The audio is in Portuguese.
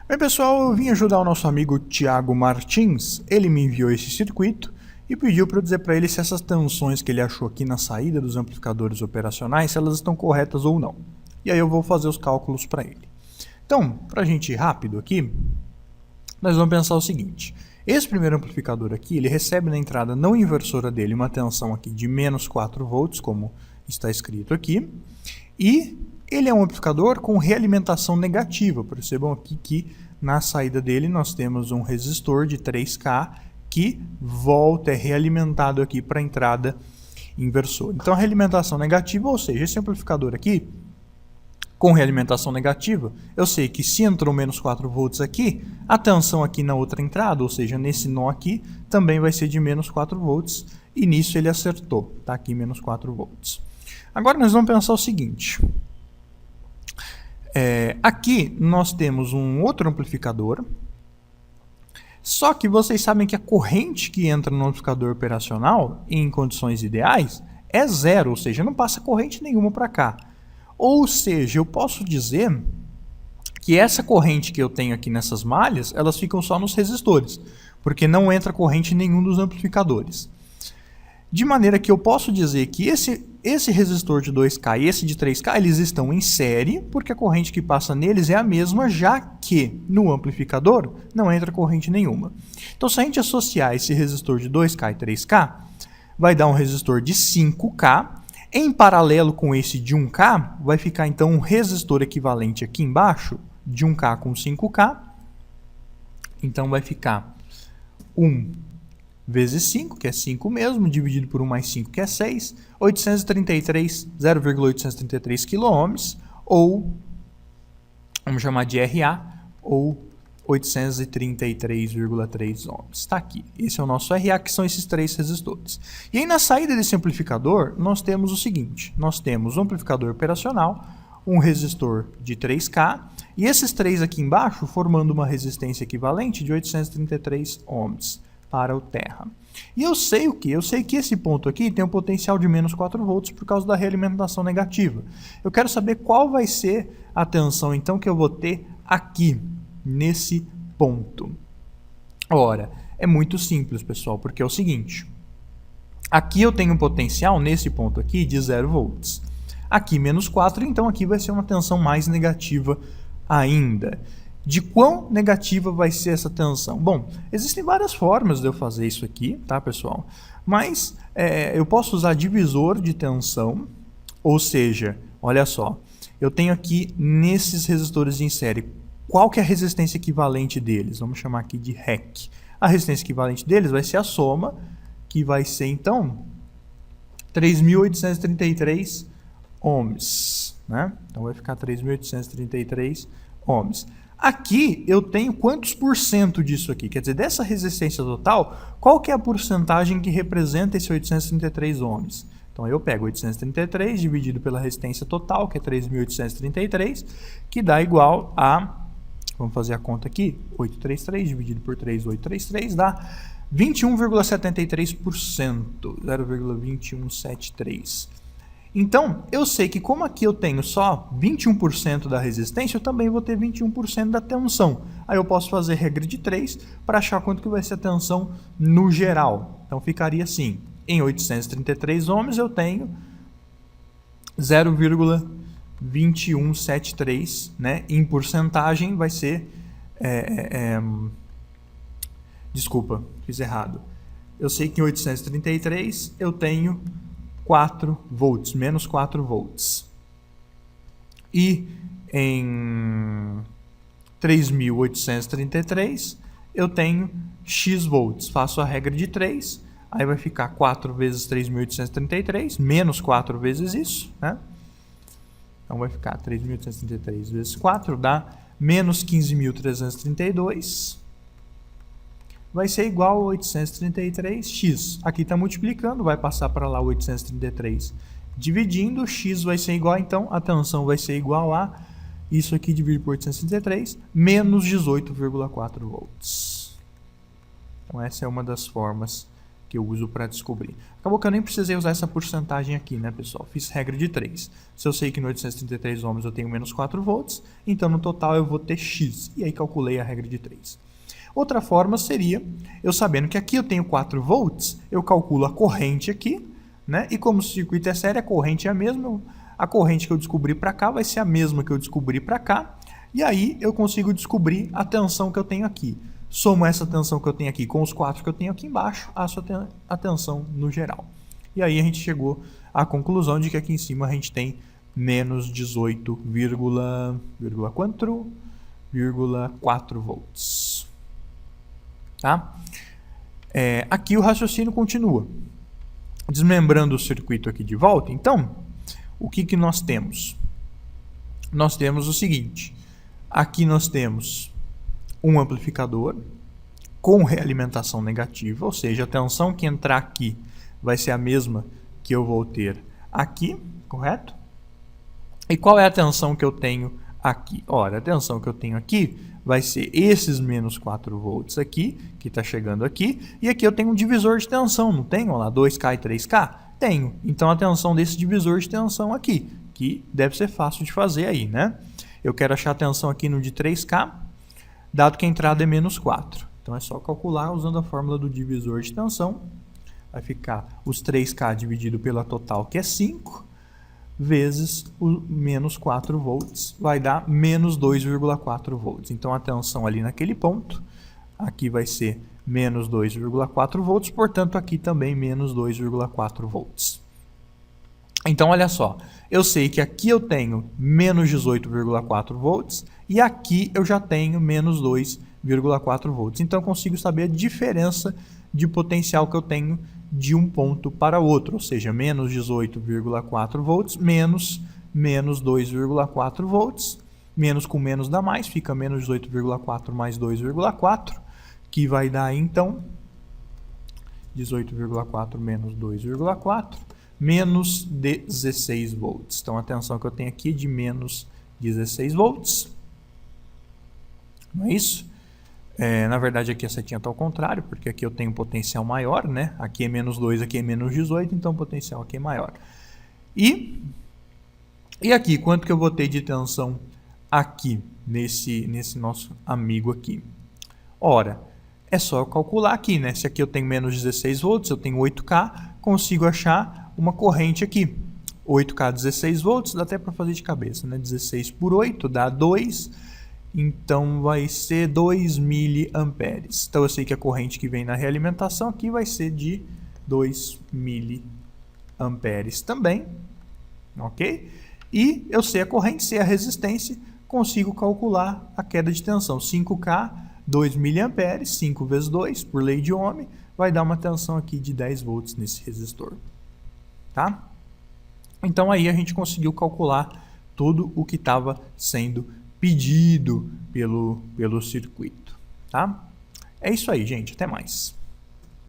Bem, pessoal, eu vim ajudar o nosso amigo Thiago Martins. Ele me enviou esse circuito e pediu para eu dizer para ele se essas tensões que ele achou aqui na saída dos amplificadores operacionais, se elas estão corretas ou não. E aí eu vou fazer os cálculos para ele. Então, para a gente ir rápido aqui, nós vamos pensar o seguinte. Esse primeiro amplificador aqui, ele recebe na entrada não inversora dele uma tensão aqui de menos 4 volts, como está escrito aqui, e ele é um amplificador com realimentação negativa. Percebam aqui que na saída dele nós temos um resistor de 3K que volta, é realimentado aqui para a entrada inversora. Então a realimentação negativa, ou seja, esse amplificador aqui, com realimentação negativa, eu sei que se entrou menos 4 volts aqui, a tensão aqui na outra entrada, ou seja, nesse nó aqui, também vai ser de menos 4 volts, e nisso ele acertou, está aqui menos 4 volts. Agora nós vamos pensar o seguinte. Aqui nós temos um outro amplificador, só que vocês sabem que a corrente que entra no amplificador operacional, em condições ideais, é zero, ou seja, não passa corrente nenhuma para cá. Ou seja, eu posso dizer que essa corrente que eu tenho aqui nessas malhas, elas ficam só nos resistores, porque não entra corrente em nenhum dos amplificadores. De maneira que eu posso dizer que esse resistor de 2K e esse de 3K, eles estão em série, porque a corrente que passa neles é a mesma, já que no amplificador não entra corrente nenhuma. Então, se a gente associar esse resistor de 2K e 3K, vai dar um resistor de 5K, em paralelo com esse de 1K, vai ficar então um resistor equivalente aqui embaixo, de 1K com 5K, então vai ficar 1 vezes 5, que é 5 mesmo, dividido por 1 mais 5, que é 6, 0,833 kΩ, ou, vamos chamar de RA, ou 833,3 ohms. Está aqui. Esse é o nosso RA, que são esses três resistores. E aí, na saída desse amplificador, nós temos o seguinte. Nós temos um amplificador operacional, um resistor de 3K, e esses três aqui embaixo formando uma resistência equivalente de 833 ohms. Para o terra. E eu sei o que? Eu sei que esse ponto aqui tem um potencial de menos 4 volts por causa da realimentação negativa. Eu quero saber qual vai ser a tensão então que eu vou ter aqui, nesse ponto. Ora, é muito simples, pessoal, porque é o seguinte. Aqui eu tenho um potencial, nesse ponto aqui, de 0 volts. Aqui menos 4, então aqui vai ser uma tensão mais negativa ainda. De quão negativa vai ser essa tensão? Bom, existem várias formas de eu fazer isso aqui, tá, pessoal? Mas eu posso usar divisor de tensão, ou seja, olha só, eu tenho aqui nesses resistores em série, qual que é a resistência equivalente deles? Vamos chamar aqui de REC. A resistência equivalente deles vai ser a soma, que vai ser, então, 3.833 ohms, né? Então vai ficar 3.833 ohms. Aqui eu tenho quantos por cento disso aqui? Quer dizer, dessa resistência total, qual que é a porcentagem que representa esse 833 ohms? Então eu pego 833 dividido pela resistência total, que é 3.833, que dá igual a, vamos fazer a conta aqui, 833 dividido por 3.833 dá 21,73%, 0,2173. Então, eu sei que como aqui eu tenho só 21% da resistência, eu também vou ter 21% da tensão. Aí eu posso fazer regra de 3 para achar quanto que vai ser a tensão no geral. Então ficaria assim, em 833 ohms eu tenho 0,2173, né? Em porcentagem vai ser... Desculpa, fiz errado. Eu sei que em 833 eu tenho 4 volts, menos 4 volts. E em 3.833 eu tenho X volts. Faço a regra de 3, aí vai ficar 4 vezes 3.833, menos 4 vezes isso, né? Então vai ficar 3.833 vezes 4, dá menos 15.332. Vai ser igual a 833x. Aqui está multiplicando, vai passar para lá 833 dividindo, x vai ser igual, então a tensão vai ser igual a isso aqui dividido por 833, menos 18,4 volts. Então essa é uma das formas que eu uso para descobrir. Acabou que eu nem precisei usar essa porcentagem aqui, né, pessoal? Fiz regra de 3. Se eu sei que no 833 ohms eu tenho menos 4 volts, então no total eu vou ter X. E aí calculei a regra de 3. Outra forma seria, eu sabendo que aqui eu tenho 4 volts, eu calculo a corrente aqui, né? E como o circuito é sério, a corrente é a mesma. A corrente que eu descobri para cá vai ser a mesma que eu descobri para cá. E aí eu consigo descobrir a tensão que eu tenho aqui. Somo essa tensão que eu tenho aqui com os 4 que eu tenho aqui embaixo, acho a tensão no geral. E aí a gente chegou à conclusão de que aqui em cima a gente tem menos 18,4 volts. Tá? Aqui o raciocínio continua. Desmembrando o circuito aqui de volta, então, o que nós temos? Nós temos o seguinte, aqui nós temos um amplificador com realimentação negativa, ou seja, a tensão que entrar aqui vai ser a mesma que eu vou ter aqui, correto? E qual é a tensão que eu tenho aqui? Ora, a tensão que eu tenho aqui vai ser esses menos 4 volts aqui, que está chegando aqui, e aqui eu tenho um divisor de tensão, não tenho? Olha lá, 2K e 3K? Tenho. Então a tensão desse divisor de tensão aqui, que deve ser fácil de fazer aí, né? Eu quero achar a tensão aqui no de 3K, dado que a entrada é menos 4. Então é só calcular usando a fórmula do divisor de tensão. Vai ficar os 3K dividido pela total, que é 5, vezes o menos 4 volts, vai dar menos 2,4 volts. Então a tensão ali naquele ponto, aqui vai ser menos 2,4 volts, portanto aqui também menos 2,4 volts. Então olha só, eu sei que aqui eu tenho menos 18,4 volts e aqui eu já tenho menos 2,4 volts. Então eu consigo saber a diferença de potencial que eu tenho de um ponto para outro, ou seja, menos 18,4 volts menos 2,4 volts, menos com menos dá mais, fica menos 18,4 mais 2,4, que vai dar então 18,4 menos 2,4, menos 16 volts. Então a tensão que eu tenho aqui é de menos 16 volts. Não é isso? Na verdade aqui a setinha está ao contrário, porque aqui eu tenho um potencial maior, né? Aqui é menos 2, aqui é menos 18, então o potencial aqui é maior. E aqui, quanto que eu vou ter de tensão aqui, nesse nosso amigo aqui? Ora, é só eu calcular aqui, né? Se aqui eu tenho menos 16 volts, eu tenho 8K, consigo achar uma corrente aqui. 8K, 16 volts, dá até para fazer de cabeça, né? 16 por 8 dá 2, então vai ser 2 miliamperes. Então eu sei que a corrente que vem na realimentação aqui vai ser de 2 miliamperes também, ok? E eu sei a corrente, sei a resistência, consigo calcular a queda de tensão. 5K, 2 miliamperes, 5 vezes 2, por lei de Ohm, vai dar uma tensão aqui de 10 volts nesse resistor. Tá? Então aí a gente conseguiu calcular tudo o que estava sendo pedido pelo circuito. Tá? É isso aí, gente. Até mais.